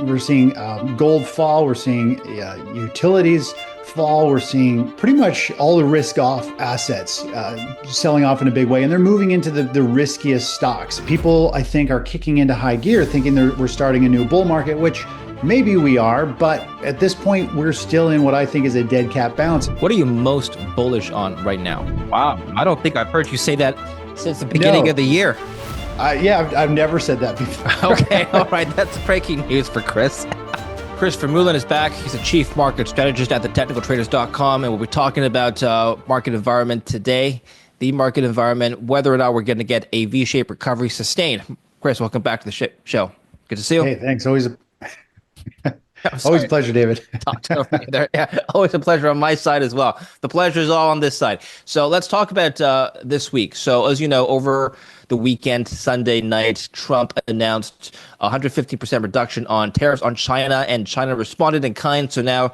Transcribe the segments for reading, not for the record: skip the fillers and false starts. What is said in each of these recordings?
we're seeing gold fall. We're seeing utilities fall. We're seeing pretty much all the risk off assets selling off in a big way, and they're moving into the riskiest stocks. People, I think, are kicking into high gear, thinking we're starting a new bull market, which maybe we are, but at this point, we're still in what I think is a dead cat bounce. What are you most bullish on right now? Wow, I don't think I've heard you say that since the beginning of the year. Yeah, I've never said that before. Okay, all right, that's breaking news for Chris. Chris Vermeulen is back. He's a chief market strategist at thetechnicaltraders.com, and we'll be talking about market environment today, the market environment, whether or not we're going to get a V-shaped recovery sustained. Chris, welcome back to the show. Good to see you. Hey, thanks. Always a pleasure, David. Talked over you there. Yeah, always a pleasure on my side as well. The pleasure is all on this side. So let's talk about this week. So as you know, over the weekend, Sunday night, Trump announced a 150% reduction on tariffs on China, and China responded in kind. So now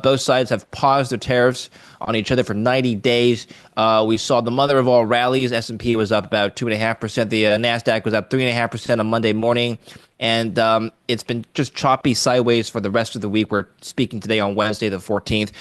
both sides have paused their tariffs on each other for 90 days. We saw the mother of all rallies. S&P was up about 2.5%. The NASDAQ was up 3.5% on Monday morning. And it's been just choppy sideways for the rest of the week. We're speaking today on Wednesday, the 14th.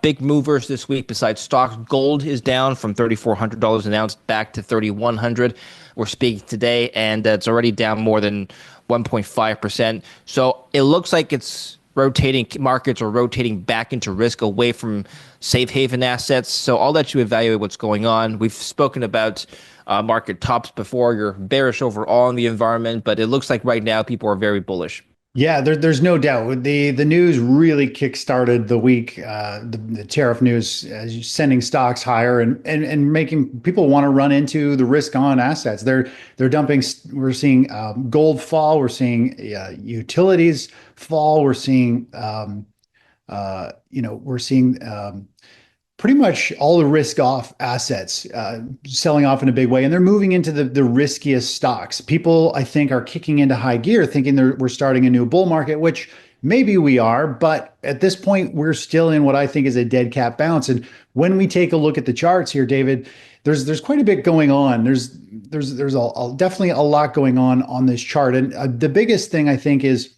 Big movers this week besides stocks. Gold is down from $3,400 an ounce back to $3,100. We're speaking today, and it's already down more than 1.5%. So it looks like it's rotating. Markets are rotating back into risk away from safe haven assets. So I'll let you evaluate what's going on. We've spoken about market tops before. You're bearish overall in the environment, but it looks like right now people are very bullish. Yeah, there's no doubt. The news really kickstarted the week. The tariff news sending stocks higher and making people want to run into the risk on assets. They're dumping. We're seeing gold fall. We're seeing utilities fall. We're seeing pretty much all the risk off assets selling off in a big way, and they're moving into the riskiest stocks. People, I think, are kicking into high gear, thinking we're starting a new bull market, which maybe we are, but at this point, we're still in what I think is a dead cat bounce. And when we take a look at the charts here, David, there's quite a bit going on. There's definitely a lot going on this chart, and the biggest thing I think is.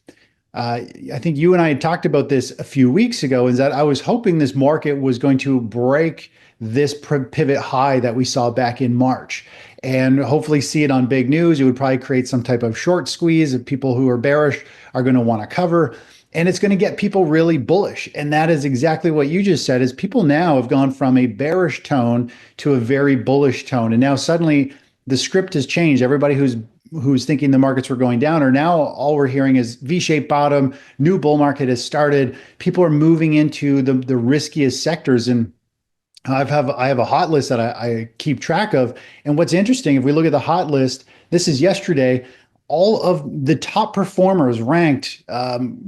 I think you and I had talked about this a few weeks ago, is that I was hoping this market was going to break this pivot high that we saw back in March and hopefully see it on big news. It would probably create some type of short squeeze of people who are bearish are going to want to cover, and it's going to get people really bullish. And that is exactly what you just said, is people now have gone from a bearish tone to a very bullish tone. And now suddenly the script has changed. Everybody who's thinking the markets were going down, or now all we're hearing is V-shaped bottom, new bull market has started. People are moving into the riskiest sectors. And I have a hot list that I keep track of. And what's interesting, if we look at the hot list, this is yesterday, all of the top performers ranked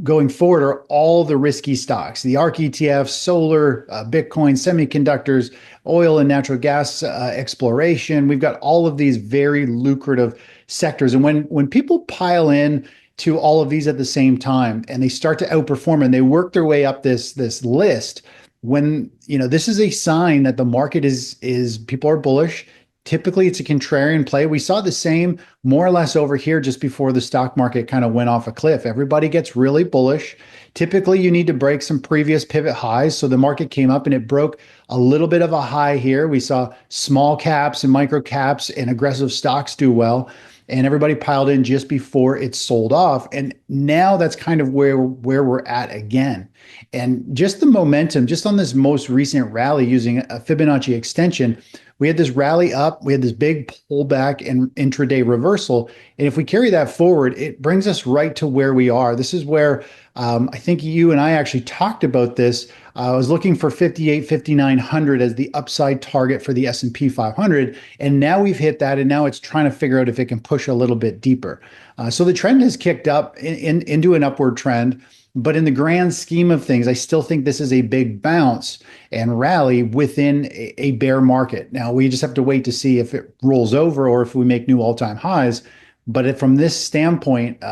going forward are all the risky stocks, the ARK ETF, solar, Bitcoin, semiconductors, oil and natural gas exploration. We've got all of these very lucrative sectors. And when people pile in to all of these at the same time and they start to outperform and they work their way up this list, when this is a sign that the market is people are bullish. Typically, it's a contrarian play. We saw the same more or less over here just before the stock market kind of went off a cliff. Everybody gets really bullish. Typically, you need to break some previous pivot highs. So the market came up and it broke a little bit of a high here. We saw small caps and micro caps and aggressive stocks do well. And everybody piled in just before it sold off. And now that's kind of where we're at again. And just the momentum, just on this most recent rally using a Fibonacci extension, we had this rally up, we had this big pullback and intraday reversal. And if we carry that forward, it brings us right to where we are. This is where I think you and I actually talked about this. I was looking for 5,900 as the upside target for the S&P 500. And now we've hit that. And now it's trying to figure out if it can push a little bit deeper. So the trend has kicked up into an upward trend. But in the grand scheme of things, I still think this is a big bounce and rally within a bear market. Now, we just have to wait to see if it rolls over or if we make new all-time highs. But from this standpoint,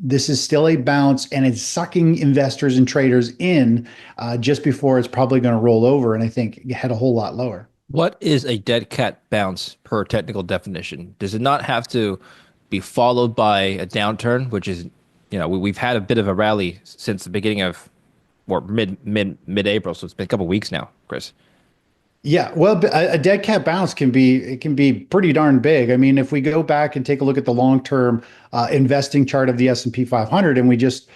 this is still a bounce, and it's sucking investors and traders in just before it's probably going to roll over, and I think head a whole lot lower. What is a dead cat bounce per technical definition? Does it not have to be followed by a downturn, which is we've had a bit of a rally since the beginning of, or mid-April. So it's been a couple of weeks now, Chris. Yeah, well, a dead cat bounce can be pretty darn big. I mean, if we go back and take a look at the long-term investing chart of the S&P 500, and we just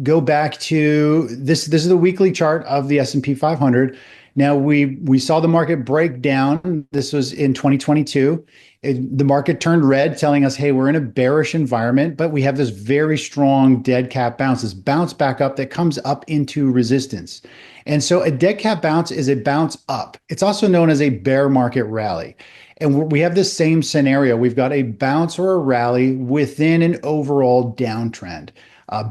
go back to this is the weekly chart of the S&P 500. Now we saw the market break down. This was in 2022. The market turned red, telling us, hey, we're in a bearish environment, but we have this very strong dead cat bounce, this bounce back up that comes up into resistance. And so a dead cat bounce is a bounce up. It's also known as a bear market rally. And we have this same scenario. We've got a bounce or a rally within an overall downtrend.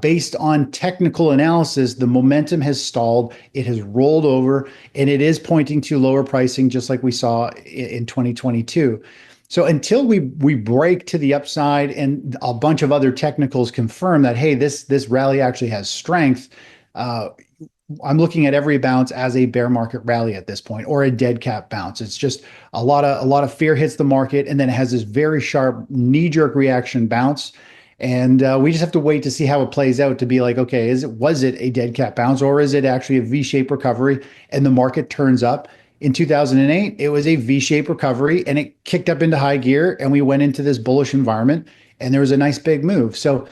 Based on technical analysis, the momentum has stalled, it has rolled over, and it is pointing to lower pricing, just like we saw in 2022. So until we break to the upside and a bunch of other technicals confirm that, hey, this rally actually has strength, I'm looking at every bounce as a bear market rally at this point, or a dead cat bounce. It's just a lot of fear hits the market, and then it has this very sharp knee-jerk reaction bounce. And we just have to wait to see how it plays out to be like, okay, was it a dead cat bounce, or is it actually a V-shaped recovery and the market turns up? In 2008, it was a V-shaped recovery and it kicked up into high gear, and we went into this bullish environment, and there was a nice big move. So,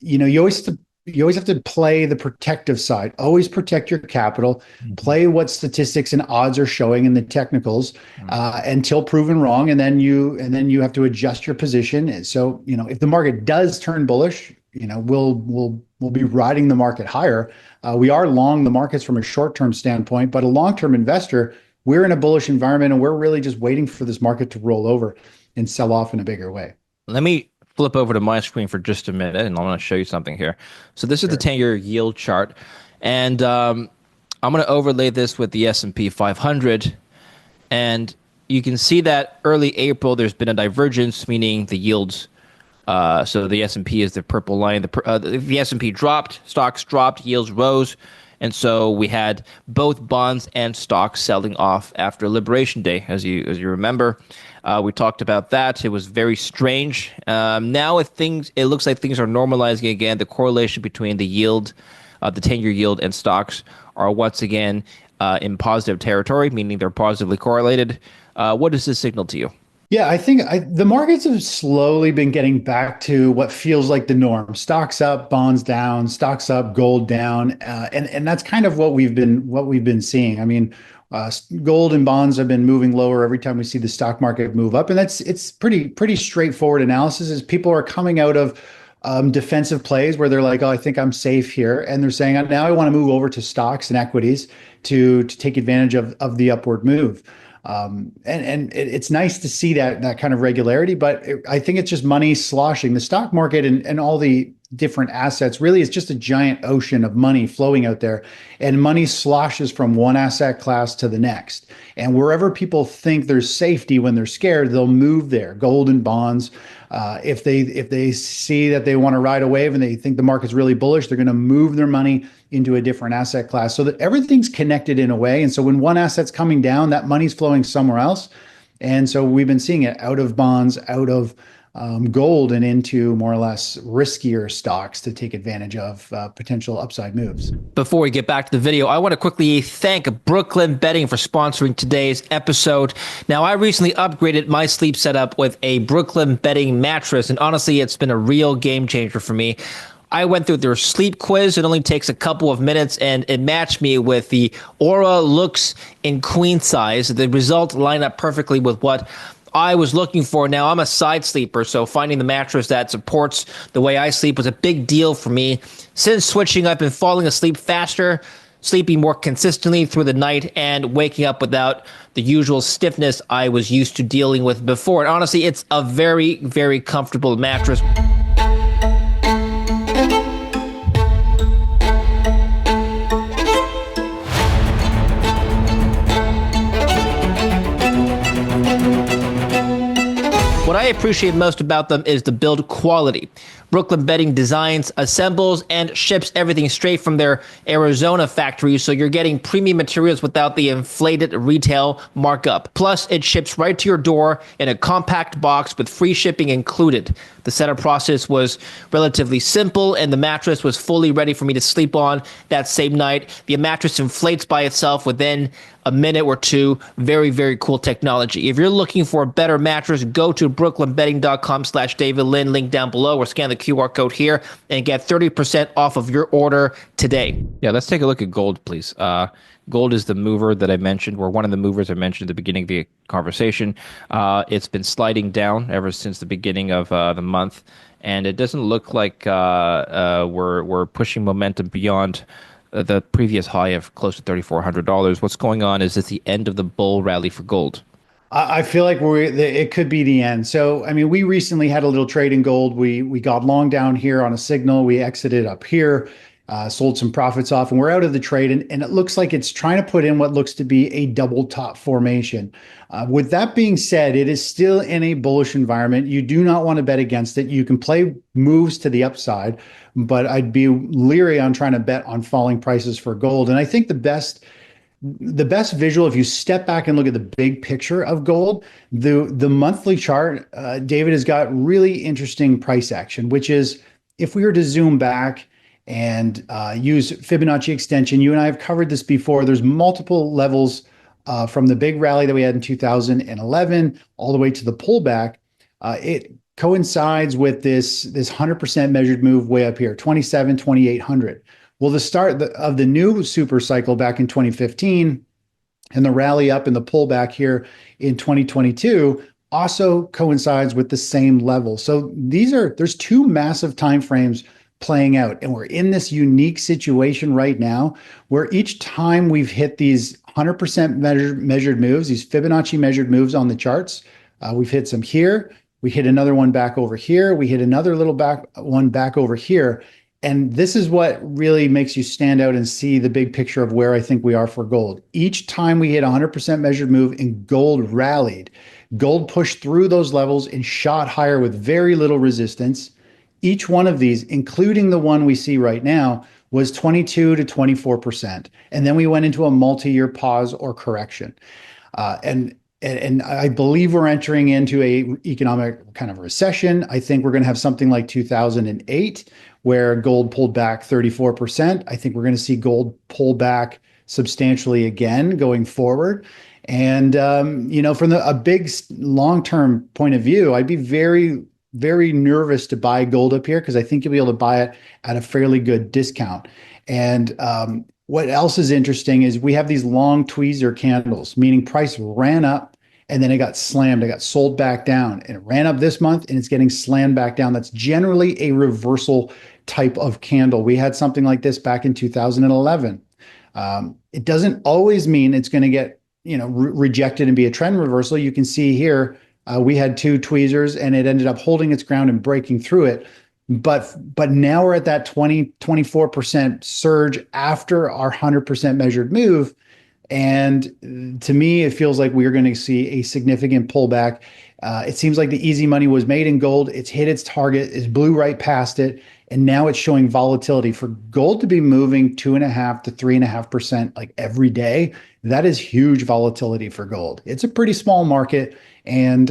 you always have to play the protective side. Always protect your capital. Play what statistics and odds are showing in the technicals until proven wrong, and then you have to adjust your position. And so, if the market does turn bullish, we'll be riding the market higher. We are long the markets from a short-term standpoint, but a long-term investor, we're in a bullish environment, and we're really just waiting for this market to roll over and sell off in a bigger way. Let me flip over to my screen for just a minute, and I want to show you something here. So this is the 10-year yield chart, and I'm going to overlay this with the S&P 500, and you can see that early April there's been a divergence, meaning the yields. So the S&P is the purple line. The S&P dropped, stocks dropped, yields rose, and so we had both bonds and stocks selling off after Liberation Day, as you remember. We talked about that. It was very strange. Now it looks like things are normalizing again. The correlation between the yield, the 10-year yield, and stocks are once again in positive territory, meaning they're positively correlated. What does this signal to you? Yeah, I think the markets have slowly been getting back to what feels like the norm. Stocks up, bonds down, stocks up, gold down, and that's kind of what we've been seeing. I mean, gold and bonds have been moving lower every time we see the stock market move up, and it's pretty straightforward analysis. As people are coming out of defensive plays where they're like, oh, I think I'm safe here, and they're saying now I want to move over to stocks and equities to take advantage of the upward move. And it's nice to see that kind of regularity, but I think it's just money sloshing. The stock market and all the different assets really is just a giant ocean of money flowing out there, and money sloshes from one asset class to the next. And wherever people think there's safety when they're scared, they'll move there. Gold and bonds. If they see that they want to ride a wave and they think the market's really bullish, they're going to move their money into a different asset class, so that everything's connected in a way. And so when one asset's coming down, that money's flowing somewhere else. And so we've been seeing it out of bonds, out of gold, and into more or less riskier stocks to take advantage of potential upside moves. Before we get back to the video, I want to quickly thank Brooklyn Bedding for sponsoring today's episode. Now, I recently upgraded my sleep setup with a Brooklyn Bedding mattress, and honestly, it's been a real game changer for me. I went through their sleep quiz. It only takes a couple of minutes, and it matched me with the Aura Lux in queen size. The results line up perfectly with what I was looking for. Now, I'm a side sleeper, so finding the mattress that supports the way I sleep was a big deal for me. Since switching, I've been falling asleep faster, sleeping more consistently through the night, and waking up without the usual stiffness I was used to dealing with before. And honestly, it's a very, very comfortable mattress. What I appreciate most about them is the build quality. Brooklyn Bedding designs, assembles, and ships everything straight from their Arizona factory, so you're getting premium materials without the inflated retail markup. Plus, it ships right to your door in a compact box with free shipping included. The setup process was relatively simple, and the mattress was fully ready for me to sleep on that same night. The mattress inflates by itself within a minute or two. Very, very cool technology. If you're looking for a better mattress, go to brooklynbedding.com/David Lin, link down below, or scan the QR code here and get 30% off of your order today. Yeah, let's take a look at gold, please. Gold is the mover that I mentioned, or one of the movers I mentioned at the beginning of the conversation. It's been sliding down ever since the beginning of the month, and it doesn't look like we're pushing momentum beyond the previous high of close to $3,400. What's going on? Is this the end of the bull rally for gold? I feel like it could be the end. So, I mean, we recently had a little trade in gold. We got long down here on a signal. We exited up here, sold some profits off, and we're out of the trade. And it looks like it's trying to put in what looks to be a double top formation. With that being said, it is still in a bullish environment. You do not want to bet against it. You can play moves to the upside, but I'd be leery on trying to bet on falling prices for gold. And I think the best visual, if you step back and look at the big picture of gold, the monthly chart, David, has got really interesting price action, which is if we were to zoom back and use Fibonacci extension, you and I have covered this before. There's multiple levels from the big rally that we had in 2011 all the way to the pullback. It coincides with this 100% measured move way up here, 2,800. Well, the start of the new super cycle back in 2015 and the rally up and the pullback here in 2022 also coincides with the same level. So there's two massive time frames playing out, and we're in this unique situation right now where each time we've hit these 100% measured moves, these Fibonacci measured moves on the charts, we've hit some here, we hit another one back over here, we hit another little one back over here. And this is what really makes you stand out and see the big picture of where I think we are for gold. Each time we hit 100% measured move and gold rallied, gold pushed through those levels and shot higher with very little resistance. Each one of these, including the one we see right now, was 22 to 24%. And then we went into a multi-year pause or correction. And I believe we're entering into a economic kind of recession. I think we're going to have something like 2008, where gold pulled back 34%. I think we're going to see gold pull back substantially again going forward. And, from a big long-term point of view, I'd be very, very nervous to buy gold up here because I think you'll be able to buy it at a fairly good discount. And what else is interesting is we have these long tweezer candles, meaning price ran up and then it got slammed. It got sold back down, and it ran up this month and it's getting slammed back down. That's generally a reversal type of candle. We had something like this back in 2011. It doesn't always mean it's going to get, rejected and be a trend reversal. You can see here, we had two tweezers and it ended up holding its ground and breaking through it. But now we're at that 24% surge after our 100% measured move. And to me, it feels like we're going to see a significant pullback. It seems like the easy money was made in gold. It's hit its target. It's blew right past it. And now it's showing volatility. For gold to be moving 2.5% to 3.5% like every day, that is huge volatility for gold. It's a pretty small market. And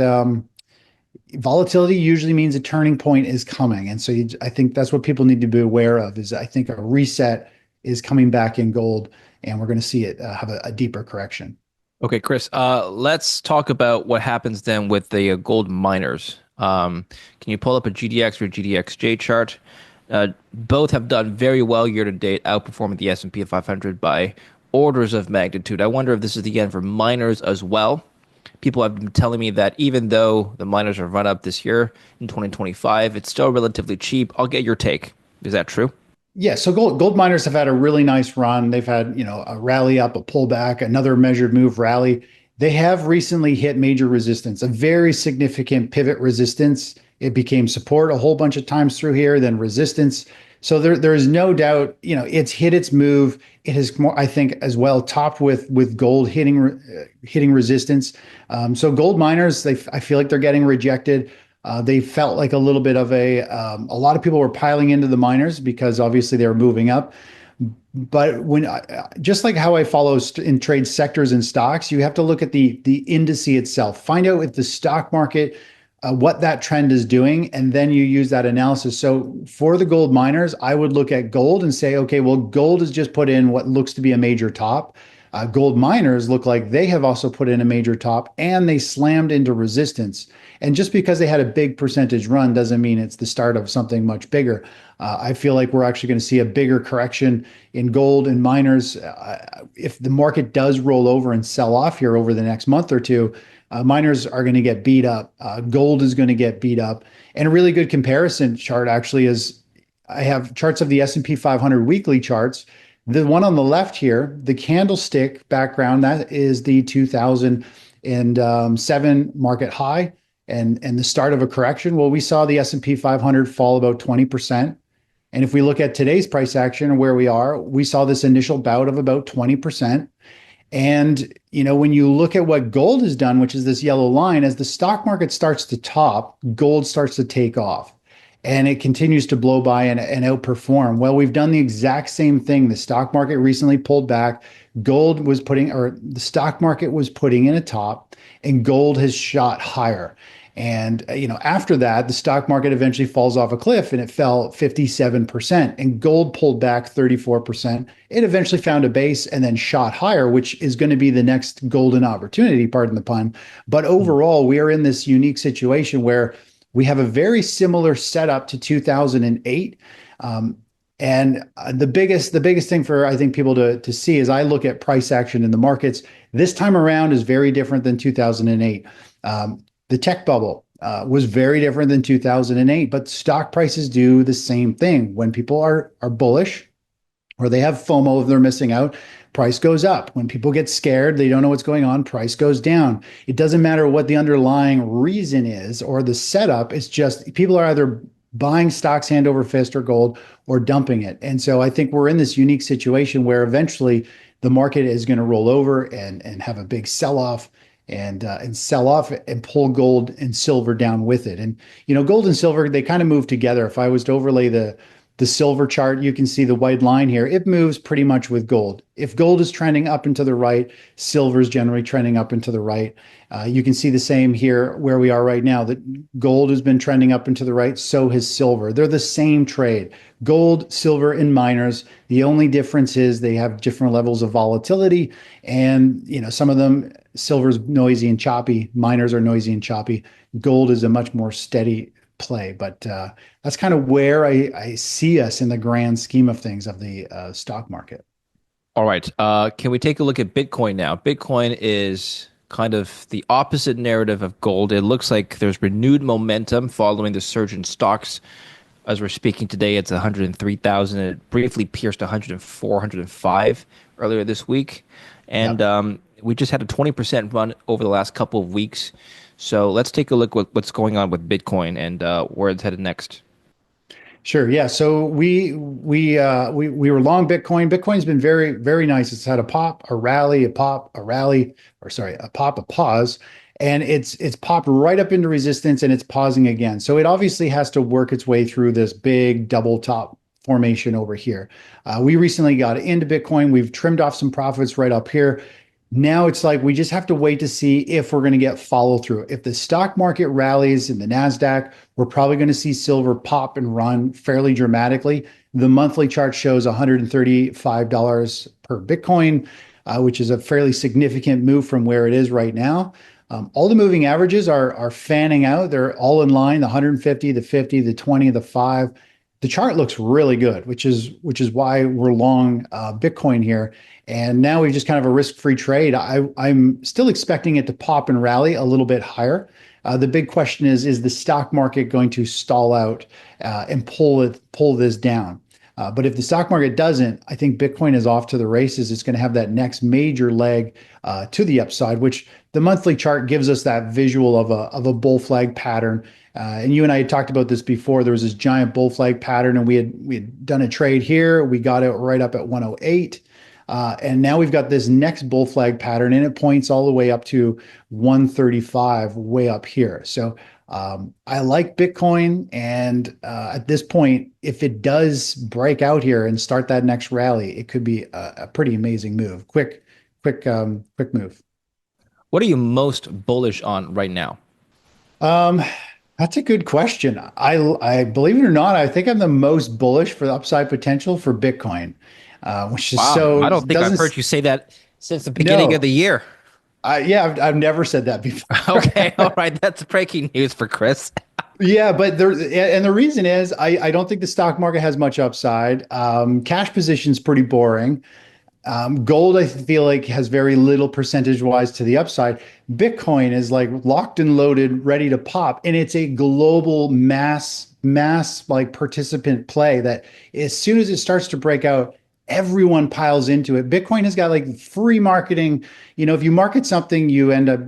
volatility usually means a turning point is coming. And so I think that's what people need to be aware of is I think a reset is coming back in gold, and we're going to see it have a deeper correction. Okay, Chris, let's talk about what happens then with the gold miners. Can you pull up a GDX or GDXJ chart? Both have done very well year to date, outperforming the S&P 500 by orders of magnitude. I wonder if this is the end for miners as well. People have been telling me that even though the miners have run up this year in 2025, it's still relatively cheap. I'll get your take. Is that true? Yeah, so gold miners have had a really nice run. They've had, a rally up, a pullback, another measured move rally. They have recently hit major resistance, a very significant pivot resistance. It became support a whole bunch of times through here, then resistance. So there is no doubt, it's hit its move. It has more, I think, as well topped with gold hitting resistance. So gold miners, I feel like they're getting rejected. They felt like a little bit of a lot of people were piling into the miners because obviously they were moving up. But just like how I follow in trade sectors and stocks, you have to look at the indice itself. Find out if the stock market, what that trend is doing, and then you use that analysis. So for the gold miners, I would look at gold and say, okay, well, gold has just put in what looks to be a major top. Gold miners look like they have also put in a major top and they slammed into resistance. And just because they had a big percentage run doesn't mean it's the start of something much bigger. I feel like we're actually going to see a bigger correction in gold and miners. If the market does roll over and sell off here over the next month or two, miners are going to get beat up. Gold is going to get beat up. And a really good comparison chart actually is I have charts of the S&P 500 weekly charts. The one on the left here, the candlestick background, that is the 2007 market high and the start of a correction. Well, we saw the S&P 500 fall about 20%. And if we look at today's price action and where we are, we saw this initial bout of about 20%. And, when you look at what gold has done, which is this yellow line, as the stock market starts to top, gold starts to take off and it continues to blow by and outperform. Well, we've done the exact same thing. The stock market recently pulled back. The stock market was putting in a top and gold has shot higher. And, after that, the stock market eventually falls off a cliff and it fell 57% and gold pulled back 34%. It eventually found a base and then shot higher, which is going to be the next golden opportunity, pardon the pun. But overall, we are in this unique situation where we have a very similar setup to 2008. And the biggest thing for, I think, people to see is I look at price action in the markets. This time around is very different than 2008. The tech bubble was very different than 2008, but stock prices do the same thing. When people are bullish or they have FOMO if they're missing out, price goes up. When people get scared, they don't know what's going on, price goes down. It doesn't matter what the underlying reason is or the setup. It's just people are either buying stocks hand over fist or gold or dumping it. And so I think we're in this unique situation where eventually the market is going to roll over and have a big sell-off and sell off and pull gold and silver down with it. And gold and silver, they kind of move together. If I was to overlay the silver chart, you can see the white line here. It moves pretty much with gold. If gold is trending up and to the right, silver is generally trending up and to the right. You can see the same here where we are right now, that gold has been trending up and to the right, so has silver. They're the same trade. Gold, silver, and miners. The only difference is they have different levels of volatility. And, some of them, silver's noisy and choppy. Miners are noisy and choppy. Gold is a much more steady play. But that's kind of where I see us in the grand scheme of things of the stock market. All right. Can we take a look at Bitcoin now? Bitcoin is kind of the opposite narrative of gold. It looks like there's renewed momentum following the surge in stocks. As we're speaking today, it's 103,000. It briefly pierced 104, 105 earlier this week. And we just had a 20% run over the last couple of weeks. So let's take a look at what's going on with Bitcoin and where it's headed next. Sure. Yeah. So we were long Bitcoin. Bitcoin's been very, very nice. It's had a pop, a rally, a pop, a rally, or sorry, a pop, a pause, and it's popped right up into resistance and it's pausing again. So it obviously has to work its way through this big double top formation over here. We recently got into Bitcoin. We've trimmed off some profits right up here. Now it's like we just have to wait to see if we're going to get follow through. If the stock market rallies in the NASDAQ, we're probably going to see silver pop and run fairly dramatically. The monthly chart shows $135 per Bitcoin, which is a fairly significant move from where it is right now. All the moving averages are fanning out. They're all in line, the 150, the 50, the 20, the 5. The chart looks really good, which is why we're long Bitcoin here. And now we've just kind of a risk-free trade. I'm still expecting it to pop and rally a little bit higher. The big question is the stock market going to stall out and pull this down? But if the stock market doesn't, I think Bitcoin is off to the races. It's going to have that next major leg to the upside, which the monthly chart gives us that visual of a bull flag pattern. And you and I had talked about this before. There was this giant bull flag pattern, and we had done a trade here. We got it right up at 108. And now we've got this next bull flag pattern, and it points all the way up to 135, way up here. So I like Bitcoin, and at this point, if it does break out here and start that next rally, it could be a pretty amazing move. Quick move. What are you most bullish on right now? Um, that's a good question. I believe it or not, I think I'm the most bullish for the upside potential for Bitcoin, which is Wow, so I don't think I've doesn't heard you say that since the beginning of no. the year. Yeah, I've never said that before. Okay, all right, that's breaking news for Chris. Yeah, but the reason is I don't think the stock market has much upside. Cash position's pretty boring. Gold, I feel like, has very little percentage wise to the upside. Bitcoin is like locked and loaded, ready to pop, and it's a global mass like participant play that as soon as it starts to break out, everyone piles into it. Bitcoin has got like free marketing. If you market something, you end up,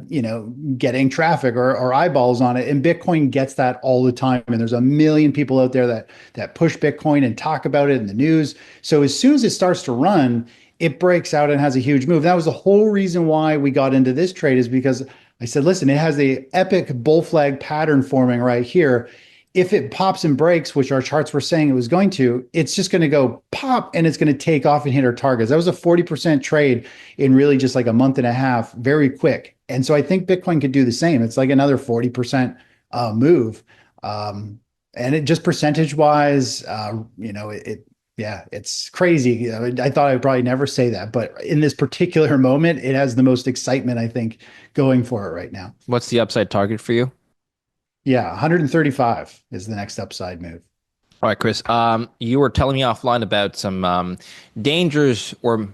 getting traffic or eyeballs on it. And Bitcoin gets that all the time. And there's a million people out there that push Bitcoin and talk about it in the news. So as soon as it starts to run, it breaks out and has a huge move. That was the whole reason why we got into this trade, is because I said, listen, it has the epic bull flag pattern forming right here. If it pops and breaks, which our charts were saying it was going to, it's just going to go pop and it's going to take off and hit our targets. That was a 40% trade in really just like a month and a half, very quick. And so I think Bitcoin could do the same. It's like another 40% move. And it just percentage wise, yeah, it's crazy. I thought I would probably never say that, but in this particular moment, it has the most excitement, I think, going for it right now. What's the upside target for you? Yeah, 135 is the next upside move. All right, Chris. You were telling me offline about some dangers, or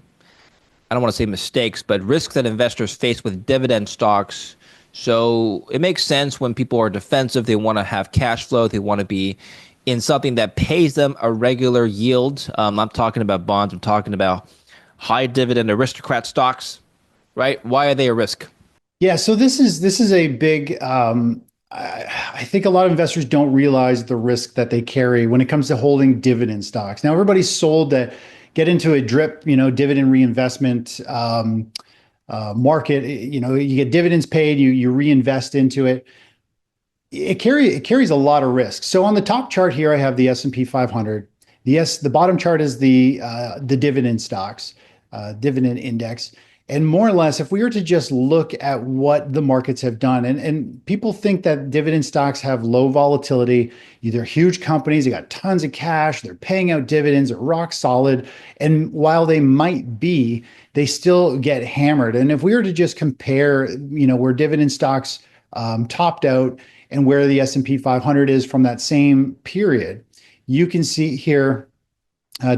I don't want to say mistakes, but risks that investors face with dividend stocks. So it makes sense when people are defensive, they want to have cash flow, they want to be in something that pays them a regular yield. I'm talking about bonds, I'm talking about high dividend aristocrat stocks, right? Why are they a risk? Yeah, so this is a big. I think a lot of investors don't realize the risk that they carry when it comes to holding dividend stocks. Now, everybody's sold that get into a drip, dividend reinvestment market. You get dividends paid, you reinvest into it. It carries a lot of risk. So on the top chart here, I have the S&P 500. The bottom chart is the dividend stocks, dividend index. And more or less, if we were to just look at what the markets have done, and people think that dividend stocks have low volatility, they're huge companies, they got tons of cash, they're paying out dividends, they're rock solid. And while they might be, they still get hammered. And if we were to just compare, where dividend stocks topped out and where the S&P 500 is from that same period, you can see here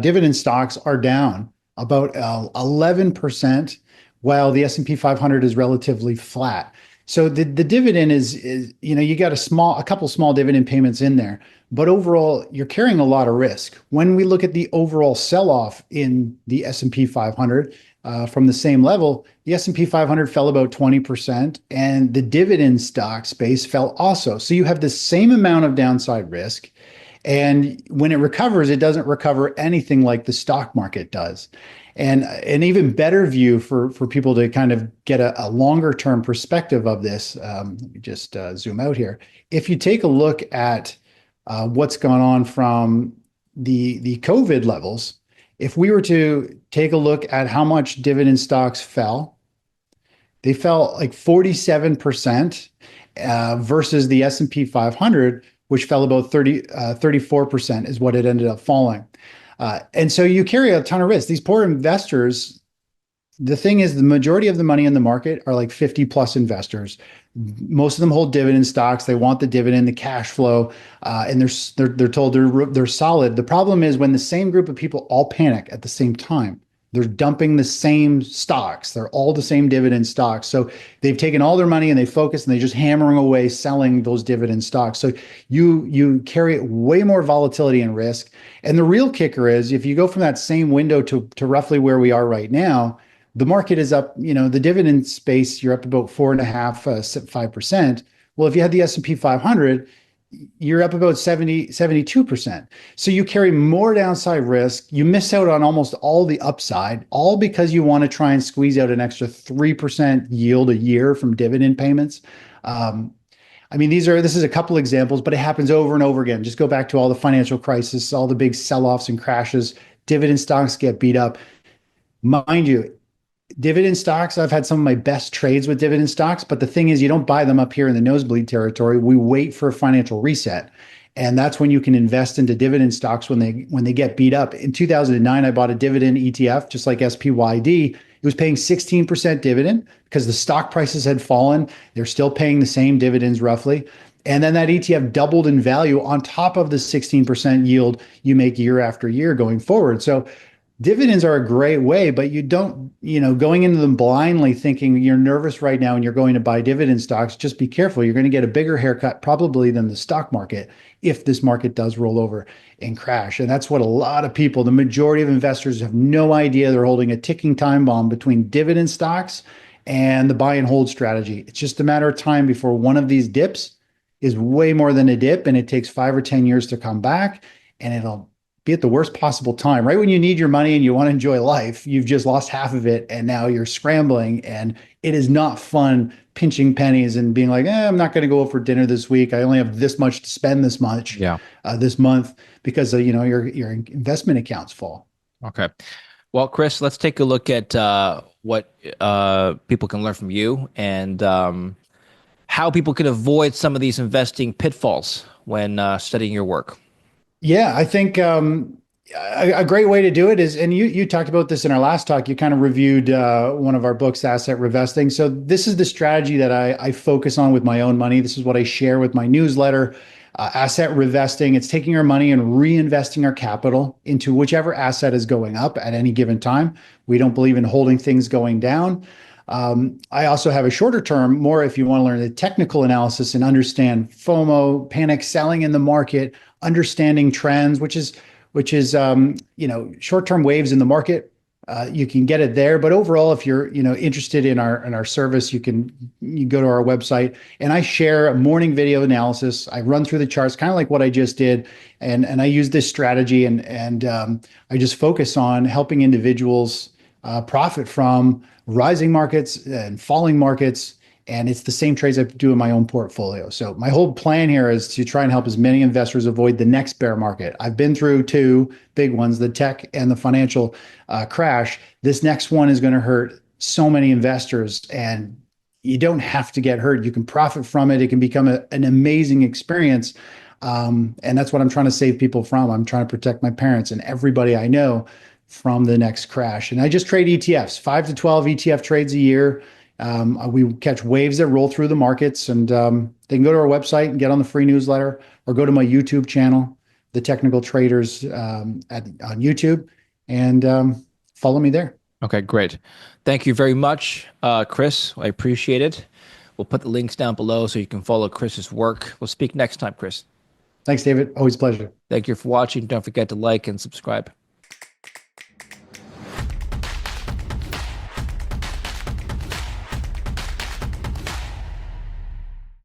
dividend stocks are down about 11%, while the S&P 500 is relatively flat. So the dividend is you got a couple small dividend payments in there, but overall you're carrying a lot of risk. When we look at the overall sell-off in the S&P 500 from the same level, the S&P 500 fell about 20%, and the dividend stock space fell also. So you have the same amount of downside risk. And when it recovers, it doesn't recover anything like the stock market does. And an even better view for people to kind of get a longer term perspective of this, let me just zoom out here. If you take a look at what's gone on from the COVID levels, if we were to take a look at how much dividend stocks fell, they fell like 47% versus the S&P 500, which fell about 34% is what it ended up falling. And so you carry a ton of risk. These poor investors, the thing is, the majority of the money in the market are like 50 plus investors. Most of them hold dividend stocks. They want the dividend, the cash flow, and they're told they're solid. The problem is when the same group of people all panic at the same time. They're dumping the same stocks. They're all the same dividend stocks. So they've taken all their money and they focus and they're just hammering away selling those dividend stocks. So you carry way more volatility and risk. And the real kicker is if you go from that same window to roughly where we are right now, the market is up, the dividend space, you're up about 4.5%, 5%. Well, if you had the S&P 500, you're up about 72%. So you carry more downside risk. You miss out on almost all the upside, all because you want to try and squeeze out an extra 3% yield a year from dividend payments. I mean, this is a couple examples, but it happens over and over again. Just go back to all the financial crisis, all the big sell-offs and crashes. Dividend stocks get beat up. Mind you, dividend stocks, I've had some of my best trades with dividend stocks, but the thing is, you don't buy them up here in the nosebleed territory. We wait for a financial reset. And that's when you can invest into dividend stocks when they get beat up. In 2009, I bought a dividend ETF, just like SPYD. It was paying 16% dividend because the stock prices had fallen. They're still paying the same dividends roughly. And then that ETF doubled in value on top of the 16% yield you make year after year going forward. So dividends are a great way, but you don't, going into them blindly thinking you're nervous right now and you're going to buy dividend stocks, just be careful. You're going to get a bigger haircut probably than the stock market if this market does roll over and crash. And that's what a lot of people, the majority of investors, have no idea. They're holding a ticking time bomb between dividend stocks and the buy and hold strategy. It's just a matter of time before one of these dips is way more than a dip, and it takes 5 or 10 years to come back, and it'll be at the worst possible time. Right when you need your money and you want to enjoy life, you've just lost half of it, and now you're scrambling, and it is not fun pinching pennies and being like, I'm not going to go out for dinner this week. I only have this much to spend this month because your investment accounts fall. Okay. Well, Chris, let's take a look at what people can learn from you and how people can avoid some of these investing pitfalls when studying your work. Yeah, I think a great way to do it is, and you talked about this in our last talk. You kind of reviewed one of our books, Asset Revesting. So this is the strategy that I focus on with my own money. This is what I share with my newsletter. Asset revesting, it's taking our money and reinvesting our capital into whichever asset is going up at any given time. We don't believe in holding things going down. I also have a shorter term, more if you want to learn the technical analysis and understand FOMO, panic selling in the market, understanding trends, which is short-term waves in the market. You can get it there, but overall, if you're interested in our service, you go to our website, and I share a morning video analysis. I run through the charts, kind of like what I just did, and I use this strategy, and I just focus on helping individuals profit from rising markets and falling markets. And it's the same trades I do in my own portfolio. So my whole plan here is to try and help as many investors avoid the next bear market. I've been through two big ones, the tech and the financial crash. This next one is going to hurt so many investors, and you don't have to get hurt. You can profit from it. It can become an amazing experience. And that's what I'm trying to save people from. I'm trying to protect my parents and everybody I know from the next crash. And I just trade ETFs, 5 to 12 ETF trades a year. We catch waves that roll through the markets, and they can go to our website and get on the free newsletter, or go to my YouTube channel, The Technical Traders, on YouTube, and follow me there. Okay, great. Thank you very much, Chris. I appreciate it. We'll put the links down below so you can follow Chris's work. We'll speak next time, Chris. Thanks, David. Always a pleasure. Thank you for watching. Don't forget to like and subscribe.